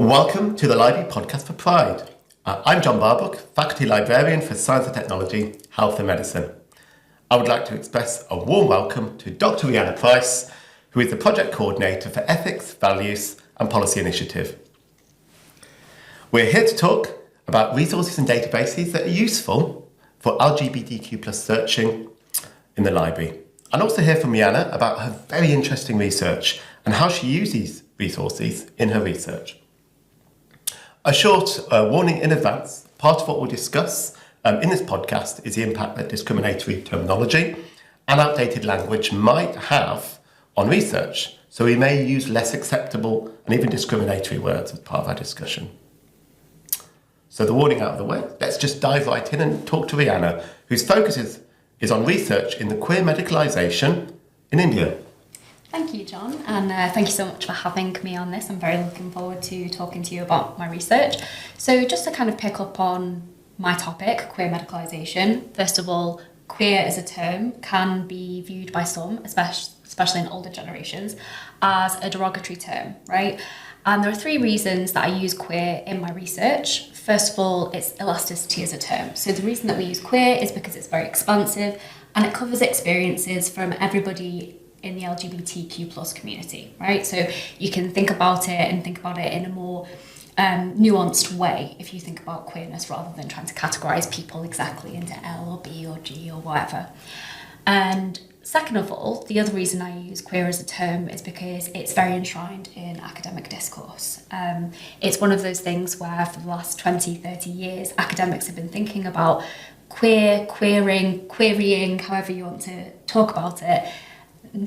Welcome to the Library Podcast for Pride. I'm John Barbrook, Faculty Librarian for Science and Technology, Health and Medicine. I would like to express a warm welcome to Dr. Rianna Price, who is the Project Coordinator for Ethics, Values and Policy Initiative. We're here to talk about resources and databases that are useful for LGBTQ+ searching in the library. And also hear from Rianna about her very interesting research and how she uses resources in her research. A short warning in advance, part of what we'll discuss in this podcast is the impact that discriminatory terminology and outdated language might have on research. So we may use less acceptable and even discriminatory words as part of our discussion. So the warning out of the way, let's just dive right in and talk to Rianna, whose focus is on research in the queer medicalisation in India. Thank you, John, and thank you so much for having me on this. I'm very looking forward to talking to you about my research. So just to kind of pick up on my topic, queer medicalisation, first of all, queer as a term can be viewed by some, especially in older generations, as a derogatory term, right? And there are three reasons that I use queer in my research. First of all, it's elasticity as a term. So the reason that we use queer is because it's very expansive and it covers experiences from everybody in the LGBTQ+ community, right? So you can think about it in a more nuanced way if you think about queerness rather than trying to categorise people exactly into L or B or G or whatever. And second of all, the other reason I use queer as a term is because it's very enshrined in academic discourse. It's one of those things where for the last 20, 30 years, academics have been thinking about querying, however you want to talk about it,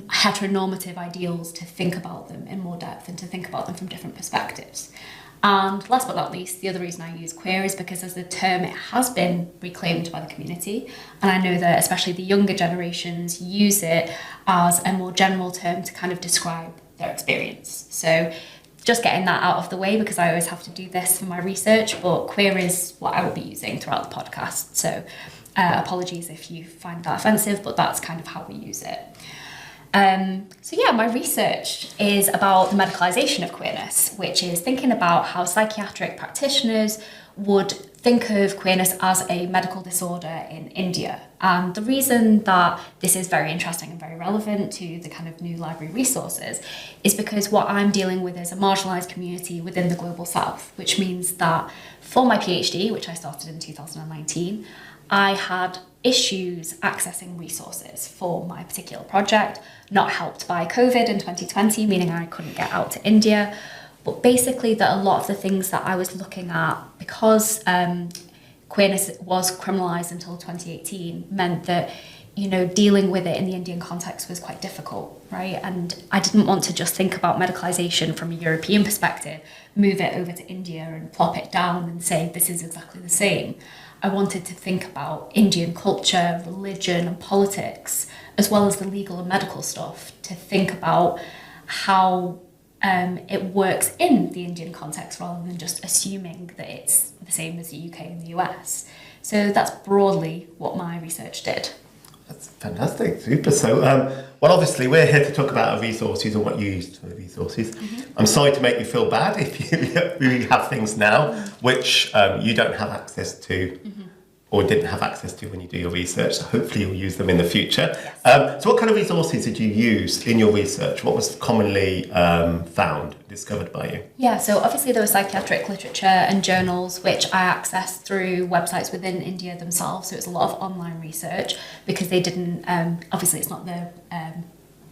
heteronormative ideals, to think about them in more depth and to think about them from different perspectives. And last but not least, the other reason I use queer is because as a term it has been reclaimed by the community, and I know that especially the younger generations use it as a more general term to kind of describe their experience. So just getting that out of the way, because I always have to do this for my research, but queer is what I will be using throughout the podcast. So apologies if you find that offensive, but that's kind of how we use it. My research is about the medicalisation of queerness, which is thinking about how psychiatric practitioners would think of queerness as a medical disorder in India. And the reason that this is very interesting and very relevant to the kind of new library resources is because what I'm dealing with is a marginalised community within the Global South, which means that for my PhD, which I started in 2019, I had issues accessing resources for my particular project, not helped by COVID in 2020, meaning I couldn't get out to India. But basically that a lot of the things that I was looking at, because queerness was criminalised until 2018, meant that, dealing with it in the Indian context was quite difficult, right? And I didn't want to just think about medicalisation from a European perspective, move it over to India and plop it down and say this is exactly the same. I wanted to think about Indian culture, religion and politics, as well as the legal and medical stuff, to think about how it works in the Indian context rather than just assuming that it's the same as the UK and the US. So that's broadly what my research did. That's fantastic, super. So, obviously we're here to talk about our resources and what you use for the resources. Mm-hmm. I'm sorry to make you feel bad if you have things now which you don't have access to or didn't have access to when you do your research. So hopefully you'll use them in the future. Yes. So what kind of resources did you use in your research? What was commonly discovered by you? Yeah, so obviously there was psychiatric literature and journals which I accessed through websites within India themselves. So it's a lot of online research because they didn't, obviously it's not the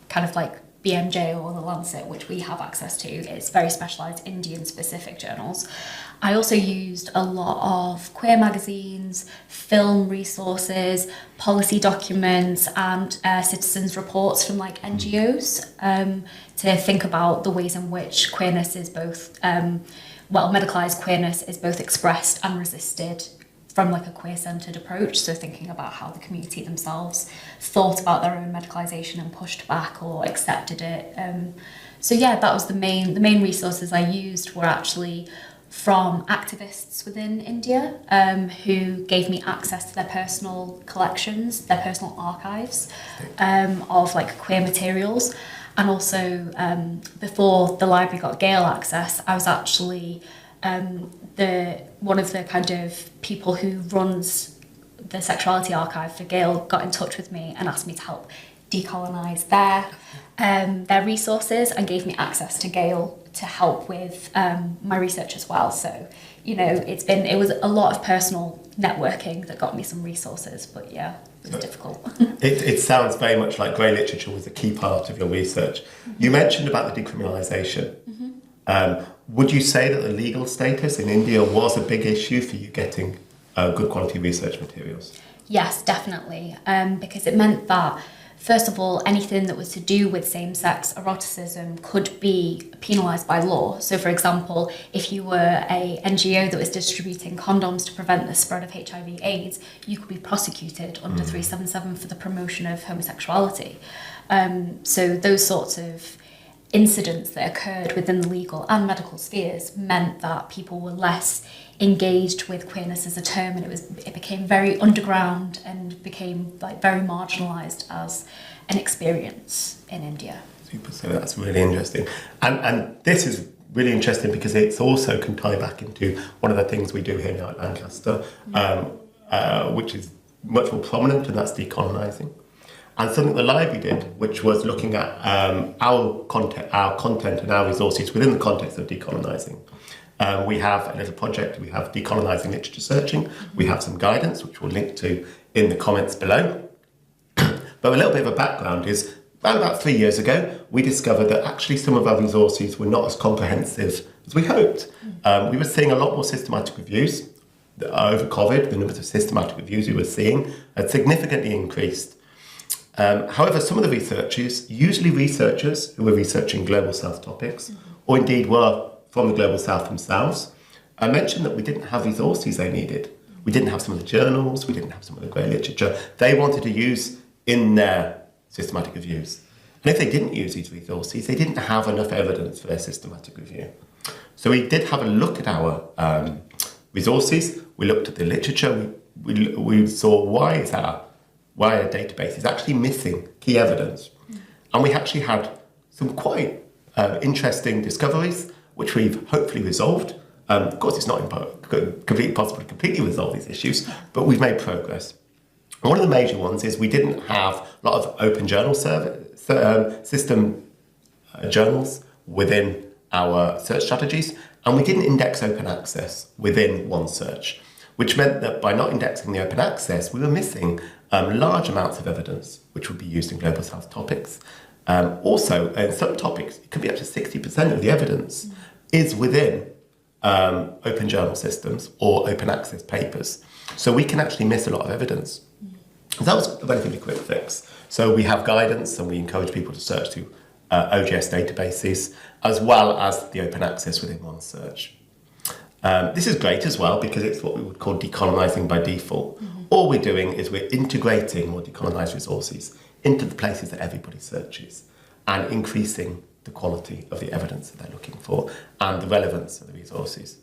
kind of like BMJ or the Lancet, which we have access to. It's very specialised Indian specific journals. I also used a lot of queer magazines, film resources, policy documents and citizens' reports from like NGOs to think about the ways in which queerness is both, medicalised queerness is both expressed and resisted from like a queer-centred approach, so thinking about how the community themselves thought about their own medicalisation and pushed back or accepted it. That was the main resources I used were actually from activists within India who gave me access to their personal collections, their personal archives of like queer materials. And also, before the library got Gale access, I was actually one of the kind of people who runs the sexuality archive for Gale got in touch with me and asked me to help decolonise their resources and gave me access to Gale to help with my research as well. So, you know, it was a lot of personal networking that got me some resources, but yeah, it was difficult. It sounds very much like grey literature was a key part of your research. You mentioned about the decriminalisation. Would you say that the legal status in India was a big issue for you getting good quality research materials? Yes, definitely, because it meant that, first of all, anything that was to do with same-sex eroticism could be penalised by law. So, for example, if you were a NGO that was distributing condoms to prevent the spread of HIV/AIDS, you could be prosecuted under 377 for the promotion of homosexuality. So those sorts of incidents that occurred within the legal and medical spheres meant that people were less engaged with queerness as a term, and it became very underground and became like very marginalised as an experience in India. Super, so that's really interesting. And this is really interesting because it's also can tie back into one of the things we do here now at Lancaster, which is much more prominent, and that's decolonising. And something the library did, which was looking at our content and our resources within the context of decolonising. We have a little project, we have decolonising literature searching, we have some guidance, which we'll link to in the comments below. But a little bit of a background is, around about 3 years ago, we discovered that actually some of our resources were not as comprehensive as we hoped. We were seeing a lot more systematic reviews. Over COVID, the numbers of systematic reviews we were seeing had significantly increased. However, some of the researchers, usually researchers who were researching Global South topics, or indeed were from the Global South themselves, mentioned that we didn't have resources they needed. We didn't have some of the journals, we didn't have some of the grey literature they wanted to use in their systematic reviews. And if they didn't use these resources, they didn't have enough evidence for their systematic review. So we did have a look at our resources, we looked at the literature, we saw why a database is actually missing key evidence. And we actually had some quite interesting discoveries, which we've hopefully resolved. Of course, it's not completely possible to completely resolve these issues, but we've made progress. And one of the major ones is we didn't have a lot of open journal system journals within our search strategies, and we didn't index open access within one search, which meant that by not indexing the open access, we were missing large amounts of evidence which would be used in Global South topics. Also, in some topics, it could be up to 60% of the evidence is within open journal systems or open access papers. So we can actually miss a lot of evidence. That was a relatively quick fix. So we have guidance and we encourage people to search through OGS databases as well as the open access within one search. This is great as well because it's what we would call decolonising by default. All we're doing is we're integrating more decolonised resources into the places that everybody searches and increasing the quality of the evidence that they're looking for and the relevance of the resources.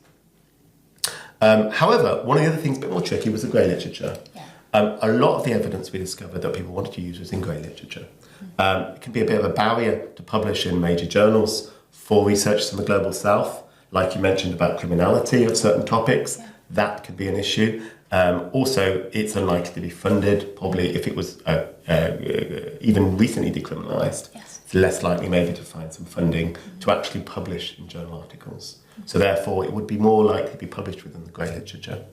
However, one of the other things a bit more tricky was the grey literature. A lot of the evidence we discovered that people wanted to use was in grey literature. It can be a bit of a barrier to publish in major journals for researchers from the Global South. Like you mentioned about criminality of certain topics, that could be an issue. Also, it's unlikely to be funded. Probably if it was even recently decriminalised, it's less likely maybe to find some funding to actually publish in journal articles. So therefore, it would be more likely to be published within the grey literature.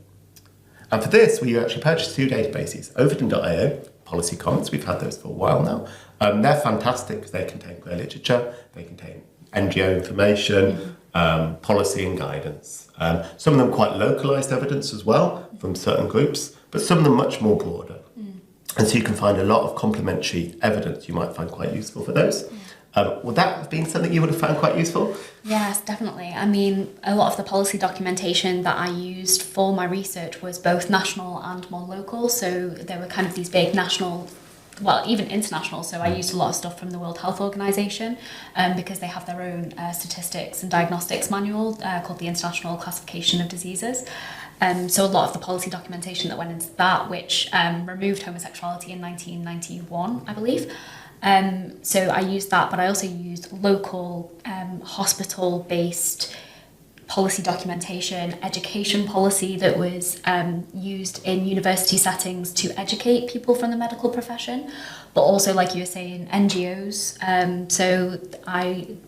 And for this, we actually purchased two databases, Overton.io, Policy Comments. We've had those for a while now. They're fantastic because they contain grey literature, they contain NGO information, policy and guidance. Some of them quite localised evidence as well from certain groups, but some of them much more broader. And so you can find a lot of complementary evidence you might find quite useful for those. Would that have been something you would have found quite useful? Yes, definitely. I mean, a lot of the policy documentation that I used for my research was both national and more local. So there were kind of these big national, well, even international. So I used a lot of stuff from the World Health Organization because they have their own statistics and diagnostics manual called the International Classification of Diseases. So a lot of the policy documentation that went into that, which removed homosexuality in 1991, I believe, So I used that, but I also used local hospital-based policy documentation, education policy that was used in university settings to educate people from the medical profession, but also, like you were saying, NGOs.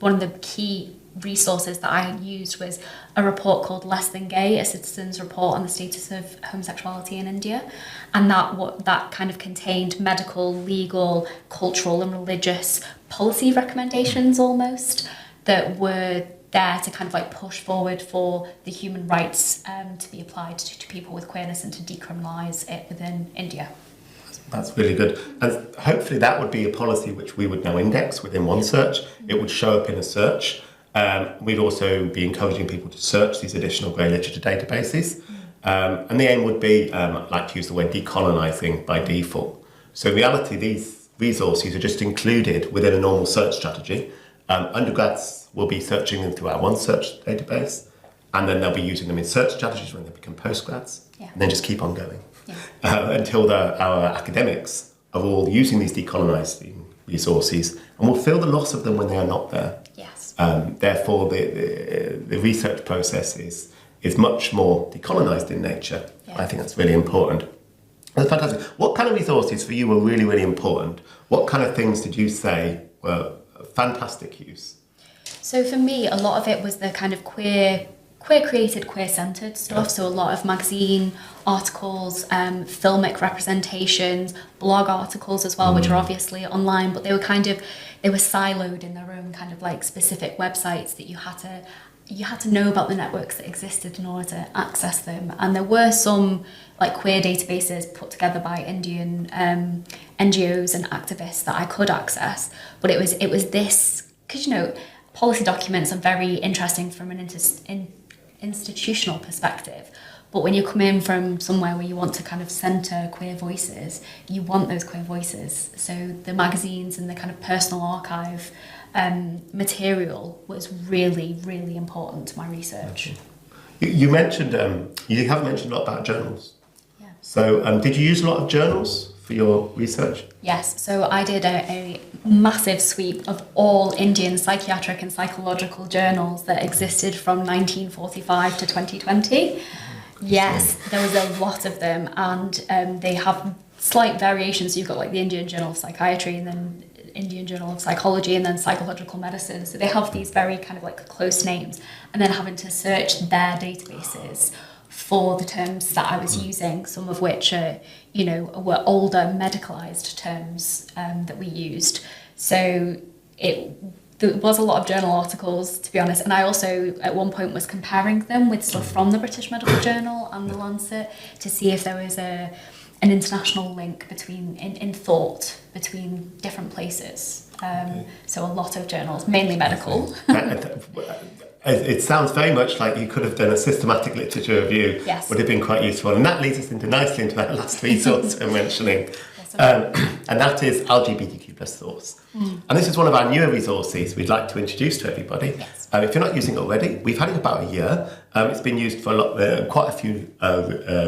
One of the key resources that I used was a report called Less Than Gay, a citizen's report on the status of homosexuality in India, and that kind of contained medical, legal, cultural and religious policy recommendations almost that were there to kind of like push forward for the human rights to be applied to people with queerness and to decriminalise it within India. That's really good. And hopefully that would be a policy which we would now index within one search. It would show up in a search. We'd also be encouraging people to search these additional grey literature databases. And the aim would be, I like to use the word decolonising by default. So in reality, these resources are just included within a normal search strategy. Undergrads will be searching them through our one search database, and then they'll be using them in search strategies when they become postgrads, and then just keep on going until our academics are all using these decolonising resources, and we'll feel the loss of them when they are not there. Yes. Therefore, the research process is much more decolonised in nature. I think that's really important. That's fantastic. What kind of resources for you were really, really important? What kind of things did you say were fantastic use? So for me, a lot of it was the kind of queer-created, queer-centred stuff. So a lot of magazine articles, filmic representations, blog articles as well, which are obviously online, but they were siloed in their own kind of like specific websites that you had to know about the networks that existed in order to access them. And there were some like queer databases put together by Indian NGOs and activists that I could access, but it was this, because policy documents are very interesting from an institutional perspective, but when you come in from somewhere where you want to kind of centre queer voices, you want those queer voices. So the magazines and the kind of personal archive material was really, really important to my research. You mentioned, you have mentioned a lot about journals. Yeah. So did you use a lot of journals for your research? Yes, so I did a massive sweep of all Indian psychiatric and psychological journals that existed from 1945 to 2020. Yes, there was a lot of them, and they have slight variations. You've got like the Indian Journal of Psychiatry, and then Indian Journal of Psychology, and then Psychological Medicine. So they have these very kind of like close names, and then having to search their databases for the terms that I was using, some of which are, were older medicalised terms that we used. So there was a lot of journal articles, to be honest, and I also at one point was comparing them with stuff from the British Medical Journal and the Lancet to see if there was an international link in thought between different places. So a lot of journals, mainly medical. It sounds very much like you could have done a systematic literature review. Yes. Would have been quite useful. And that leads us nicely into that last resource we're mentioning. And that is LGBTQ plus thoughts. And this is one of our newer resources we'd like to introduce to everybody. Yes. If you're not using it already, we've had it about a year. It's been used for quite a few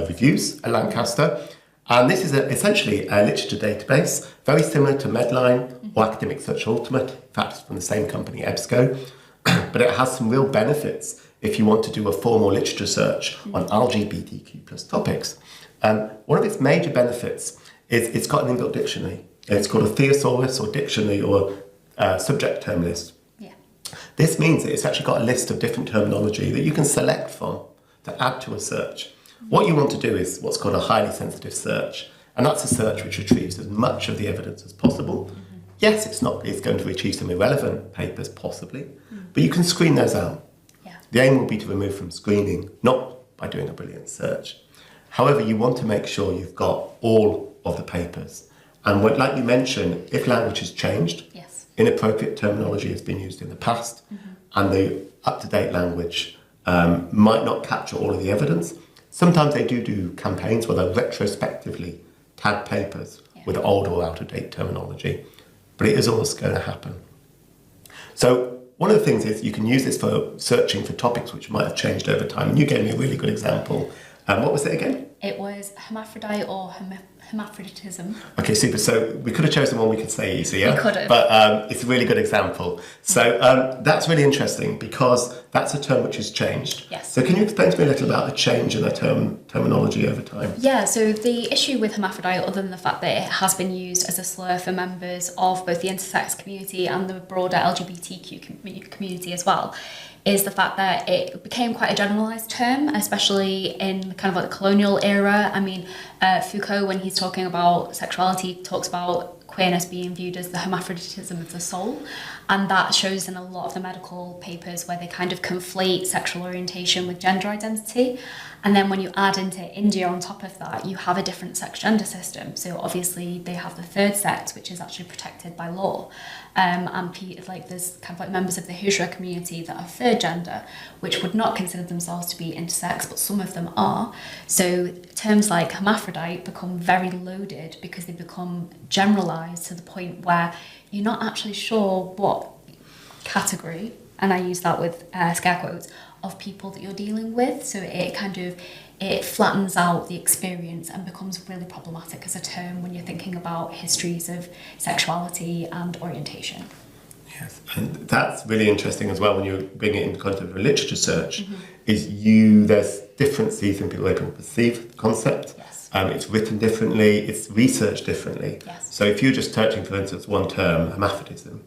reviews at Lancaster. And this is essentially a literature database, very similar to Medline or Academic Search Ultimate. In fact, it's from the same company, EBSCO. But it has some real benefits if you want to do a formal literature search on LGBTQ plus topics. One of its major benefits is it's got an inbuilt dictionary. It's called a thesaurus or dictionary or subject term list. Yeah. This means that it's actually got a list of different terminology that you can select from to add to a search. What you want to do is what's called a highly sensitive search, and that's a search which retrieves as much of the evidence as possible. Yes, it's going to retrieve some irrelevant papers, possibly, but you can screen those out. Yeah. The aim will be to remove from screening, not by doing a brilliant search. However, you want to make sure you've got all of the papers. And like you mentioned, if language has changed, Yes. inappropriate terminology has been used in the past, and the up-to-date language might not capture all of the evidence. Sometimes they do campaigns where they retrospectively tag papers with old or out-of-date terminology. But it is always going to happen. So one of the things is you can use this for searching for topics which might have changed over time. And you gave me a really good example. What was it again? It was hermaphrodite or hermaphroditism. Okay, super. So we could have chosen one we could say easier. We could have. But it's a really good example. So that's really interesting because that's a term which has changed. Yes. So can you explain to me a little about the change in the terminology over time? Yeah, so the issue with hermaphrodite, other than the fact that it has been used as a slur for members of both the intersex community and the broader LGBTQ community as well, is the fact that it became quite a generalised term, especially in kind of like the colonial era. I mean, Foucault, when he's talking about sexuality, talks about queerness being viewed as the hermaphroditism of the soul, and that shows in a lot of the medical papers where they kind of conflate sexual orientation with gender identity. And then when you add into India on top of that, you have a different sex-gender system. So obviously they have the third sex, which is actually protected by law. And there's kind of like members of the Hijra community that are third gender, which would not consider themselves to be intersex, but some of them are. So terms like hermaphrodite become very loaded because they become generalised to the point where you're not actually sure what category, and I use that with scare quotes, of people that you're dealing with. So it flattens out the experience and becomes really problematic as a term when you're thinking about histories of sexuality and orientation. Yes, and that's really interesting as well when you bring it into context of a literature search, there's differences in people able to perceive the concept. Yes. It's written differently, it's researched differently. Yes. So if you're just searching, for instance, one term, hermaphrodism,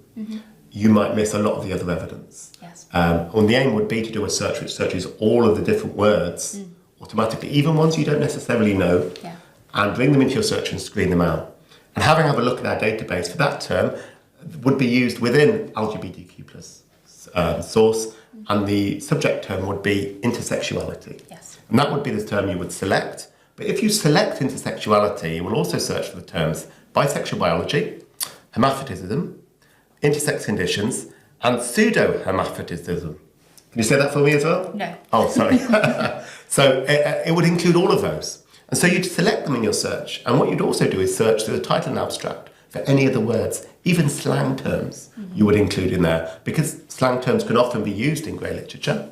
you might miss a lot of the other evidence. Yes. And the aim would be to do a search which searches all of the different words automatically, even ones you don't necessarily know, and bring them into your search and screen them out. And having a look at our database for that term would be used within LGBTQ plus source, and the subject term would be intersexuality. Yes. And that would be the term you would select. But if you select intersexuality, you will also search for the terms bisexual biology, hermaphroditism, intersex conditions, and pseudo-hermaphroditism. Can you say that for me as well? No. Oh, sorry. So it would include all of those. And so you'd select them in your search. And what you'd also do is search through the title and abstract for any of the words, even slang terms you would include in there, because slang terms can often be used in grey literature.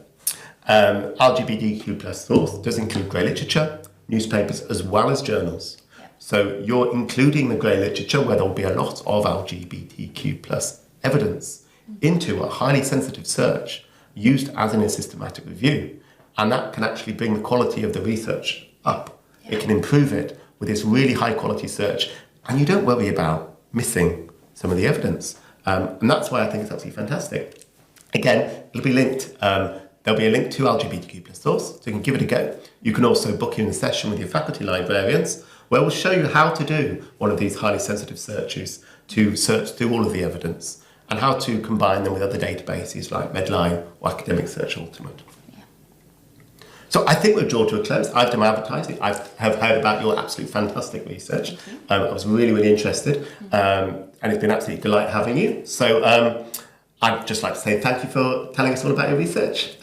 LGBTQ plus source does include grey literature, newspapers, as well as journals. So you're including the grey literature where there'll be a lot of LGBTQ plus evidence into a highly sensitive search used as in a systematic review. And that can actually bring the quality of the research up. It can improve it with this really high quality search. And you don't worry about missing some of the evidence. And that's why I think it's absolutely fantastic. Again, it'll be linked. There'll be a link to LGBTQ plus source, so you can give it a go. You can also book in a session with your faculty librarians where we'll show you how to do one of these highly sensitive searches to search through all of the evidence and how to combine them with other databases like Medline or Academic Search Ultimate. So I think we'll draw to a close. I've done my advertising. I have heard about your absolutely fantastic research. I was really, really interested. And it's been absolutely a delight having you. So I'd just like to say thank you for telling us all about your research.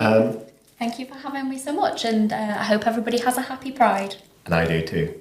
Thank you for having me so much. And I hope everybody has a happy Pride. And I do too.